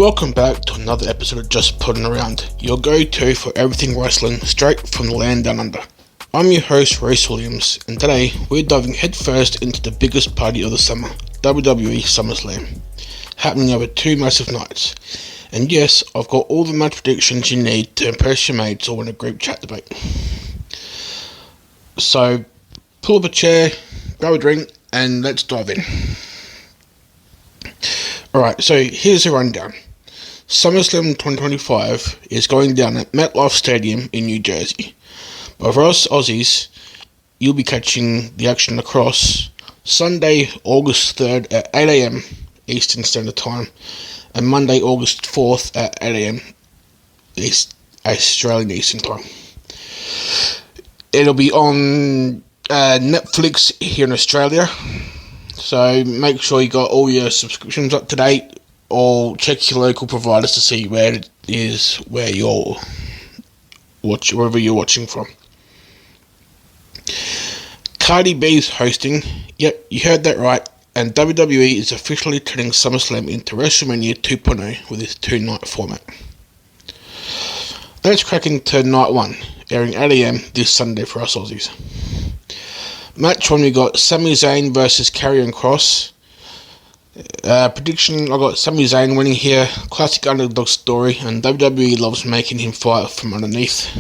Welcome back to another episode of Just Putting Around, your go-to for everything wrestling straight from the land down under. I'm your host, Reese Williams, and today we're diving headfirst into the biggest party of the summer, WWE SummerSlam, happening over 2 massive nights. And yes, I've got all the match predictions you need to impress your mates or win a group chat debate. So, pull up a chair, grab a drink, and let's dive in. Alright, so here's a rundown. SummerSlam 2025 is going down at MetLife Stadium in New Jersey. But for us Aussies, you'll be catching the action across Sunday, August 3rd at 8am Eastern Standard Time and Monday, August 4th at 8am Australian Eastern Time. It'll be on Netflix here in Australia, so make sure you got all your subscriptions up to date, or check your local providers to see where it is wherever you're watching from. Cardi B's hosting. Yep, you heard that right. And WWE is officially turning SummerSlam into WrestleMania 2.0 with this 2-night format. Let's crack into night 1, airing 8am this Sunday for us Aussies. Match 1, we got Sami Zayn versus Karrion Kross. Prediction, I got Sami Zayn winning here. Classic underdog story, and WWE loves making him fight from underneath.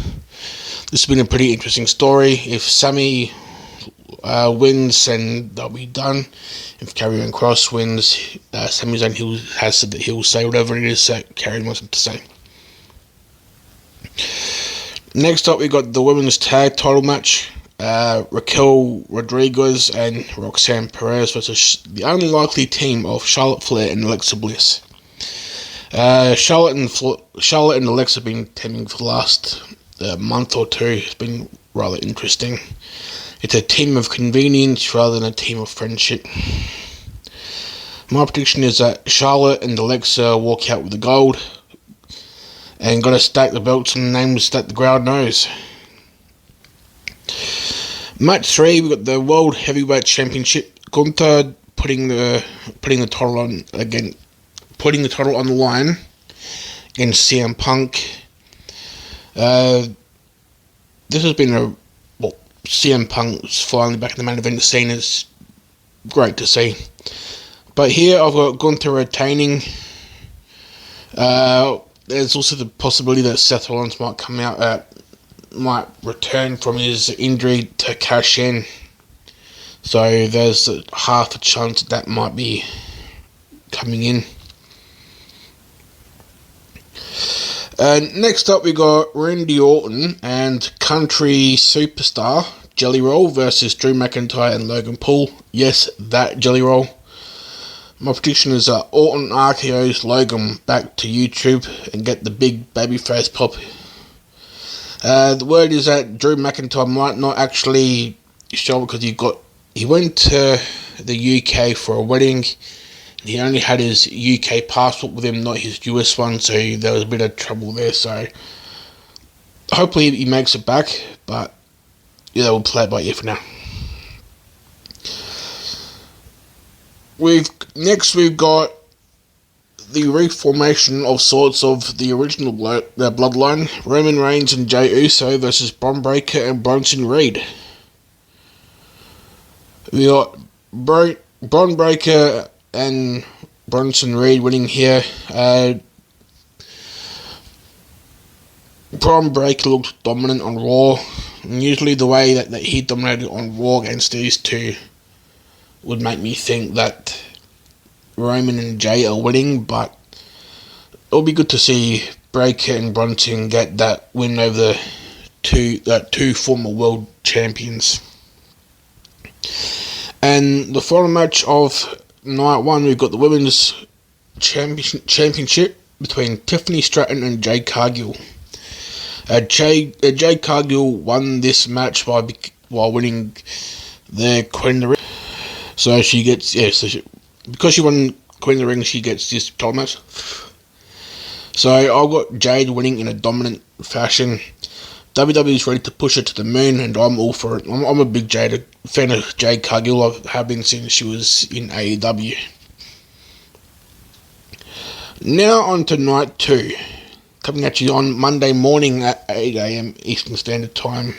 This has been a pretty interesting story. If Sami wins, then they'll be done. If Karrion Kross wins, Sami Zayn has said that he'll say whatever it is that Karrion wants him to say. Next up, we got the women's tag title match. Raquel Rodriguez and Roxanne Perez versus the only likely team of Charlotte Flair and Alexa Bliss. Charlotte and Alexa have been teaming for the last month or two. It's been rather interesting. It's a team of convenience rather than a team of friendship. My prediction is that Charlotte and Alexa walk out with the gold and got to stack the belts and names that the crowd knows. Match 3, we got the World Heavyweight Championship. Gunther putting the title on again, putting the title on the line against CM Punk. This has been CM Punk's finally back in the main event scene. Is great to see. But here I've got Gunther retaining. There's also the possibility that Seth Rollins might return from his injury to cash in. So there's half a chance that might be coming in. Next up, we got Randy Orton and country superstar Jelly Roll versus Drew McIntyre and Logan Paul. Yes, that Jelly Roll. My prediction is that Orton RKO's Logan back to YouTube and get the big babyface pop. The word is that Drew McIntyre might not actually show because he went to the UK for a wedding. And he only had his UK passport with him, not his US one, so there was a bit of trouble there. So hopefully he makes it back, but yeah, we'll play it by ear for now. We've got the reformation of sorts of the original bloodline, Roman Reigns and Jey Uso versus Bron Breakker and Bronson Reed. We got Bron Breakker and Bronson Reed winning here. Bron Breakker looked dominant on Raw, and usually the way that he dominated on Raw against these two would make me think that Roman and Jey are winning, but it'll be good to see Breakker and Bronson get that win over the two former world champions. And the final match of night 1, we've got the women's championship between Tiffany Stratton and Jade Cargill. Jade Cargill won this match while winning the Queen of the Ring. So she gets because she won Queen of the Ring, she gets this title match. So I've got Jade winning in a dominant fashion. WWE is ready to push her to the moon, and I'm all for it. I'm a big fan of Jade Cargill. I have been since she was in AEW. Now on to night 2. Coming at you on Monday morning at 8 AM Eastern Standard Time.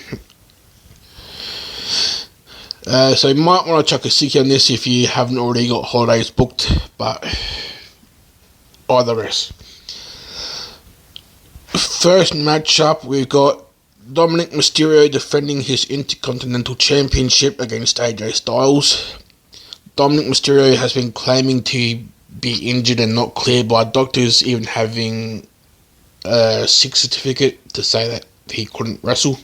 So you might want to chuck a sickie on this if you haven't already got holidays booked, but either rest. First matchup, we've got Dominic Mysterio defending his Intercontinental Championship against AJ Styles. Dominic Mysterio has been claiming to be injured and not cleared by doctors, even having a sick certificate to say that he couldn't wrestle.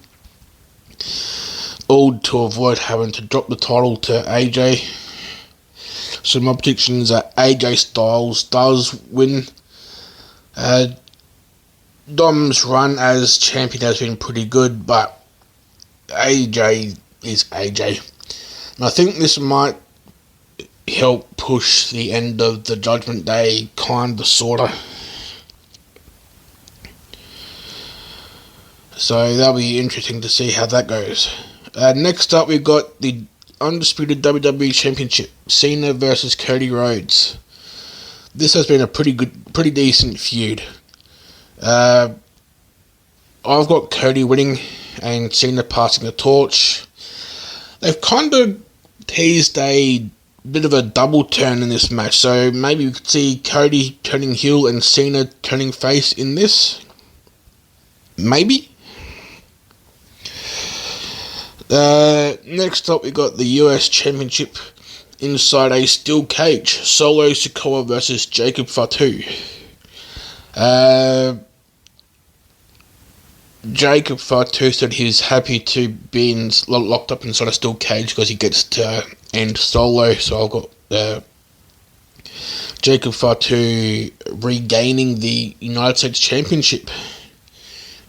All to avoid having to drop the title to AJ. So my predictions are AJ Styles does win. Dom's run as champion has been pretty good, but AJ is AJ. And I think this might help push the end of the Judgment Day, kinda, sorta. So that'll be interesting to see how that goes. Next up, we've got the undisputed WWE Championship, Cena versus Cody Rhodes. This has been a pretty decent feud. I've got Cody winning and Cena passing the torch. They've kind of teased a bit of a double turn in this match, so maybe we could see Cody turning heel and Cena turning face in this. Maybe. Next up, we got the US Championship inside a steel cage. Solo Sikoa versus Jacob Fatu. Jacob Fatu said he's happy to be locked up inside a steel cage because he gets to end Solo. So I've got Jacob Fatu regaining the United States Championship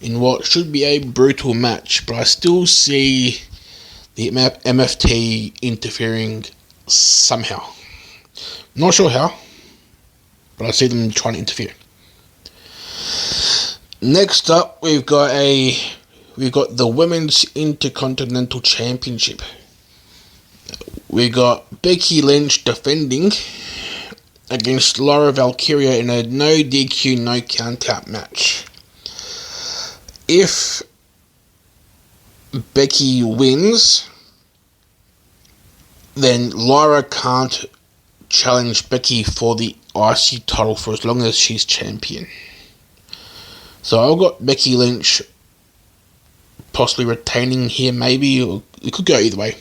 in what should be a brutal match, but I still see the MFT interfering somehow. Not sure how, but I see them trying to interfere. Next up, we've got the Women's Intercontinental Championship. We got Becky Lynch defending against Laura Valkyria in a no DQ, no count-out match. If Becky wins, then Lyra can't challenge Becky for the IC title for as long as she's champion. So I've got Becky Lynch possibly retaining here, maybe, or it could go either way.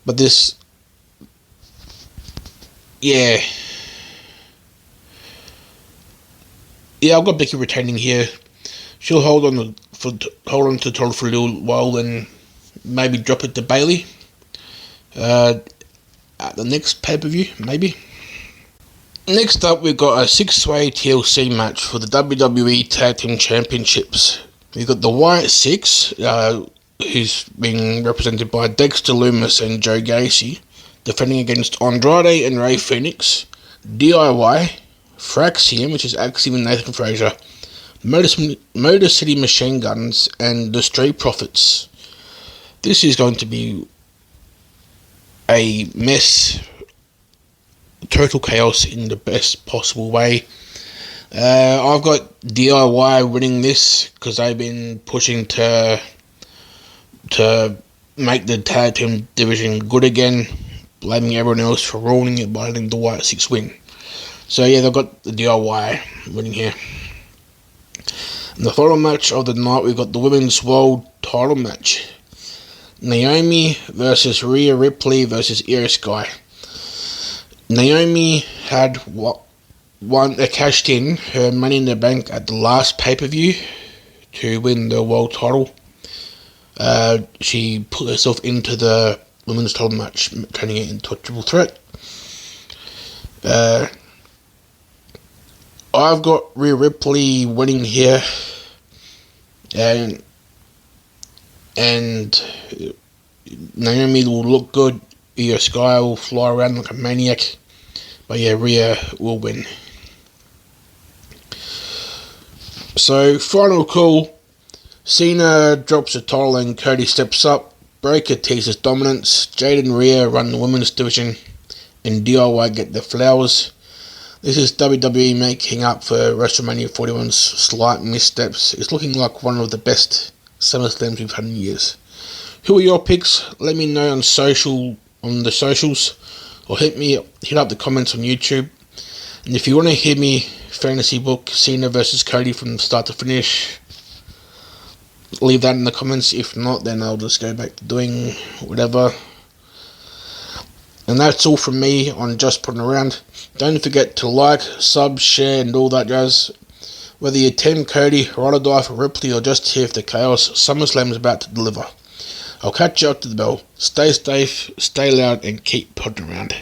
But this, yeah, I've got Becky retaining here. She'll hold on to the title for a little while, and maybe drop it to Bayley at the next pay-per-view, maybe. Next up, we've got a 6-way TLC match for the WWE Tag Team Championships. We've got the Wyatt Six, who's being represented by Dexter Lumis and Joe Gacy, defending against Andrade and Rey Fenix, DIY, Fraxium, which is Axiom and Nathan Frazier, Motor City Machine Guns, and the Street Profits. This is going to be a mess, total chaos in the best possible way. I've got DIY winning this because they've been pushing to make the tag team division good again, blaming everyone else for ruining it by letting the Wyatt Six win. So yeah, they've got the DIY winning here. In the final match of the night, we've got the Women's World Title match. Naomi versus Rhea Ripley versus Io Sky. Naomi had cashed in her Money in the Bank at the last pay-per-view to win the world title. She put herself into the women's title match, turning it into a triple threat. I've got Rhea Ripley winning here, and Naomi will look good. Io Sky will fly around like a maniac, but yeah, Rhea will win. So final call: Cena drops the title and Cody steps up. Breaker teases dominance. Jade and Rhea run the women's division, and DIY get the flowers. This is WWE making up for WrestleMania 41's slight missteps. It's looking like one of the best SummerSlams we've had in years. Who are your picks? Let me know on the socials, or hit up the comments on YouTube. And if you want to hear me fantasy book Cena versus Cody from start to finish, leave that in the comments. If not, then I'll just go back to doing whatever. And that's all from me on Just Putting Around. Don't forget to like, sub, share, and all that jazz. Whether you're Team Cody, Ride or Die for Ripley, or just here for the chaos, SummerSlam is about to deliver. I'll catch you up to the bell. Stay safe, stay loud, and keep putting around.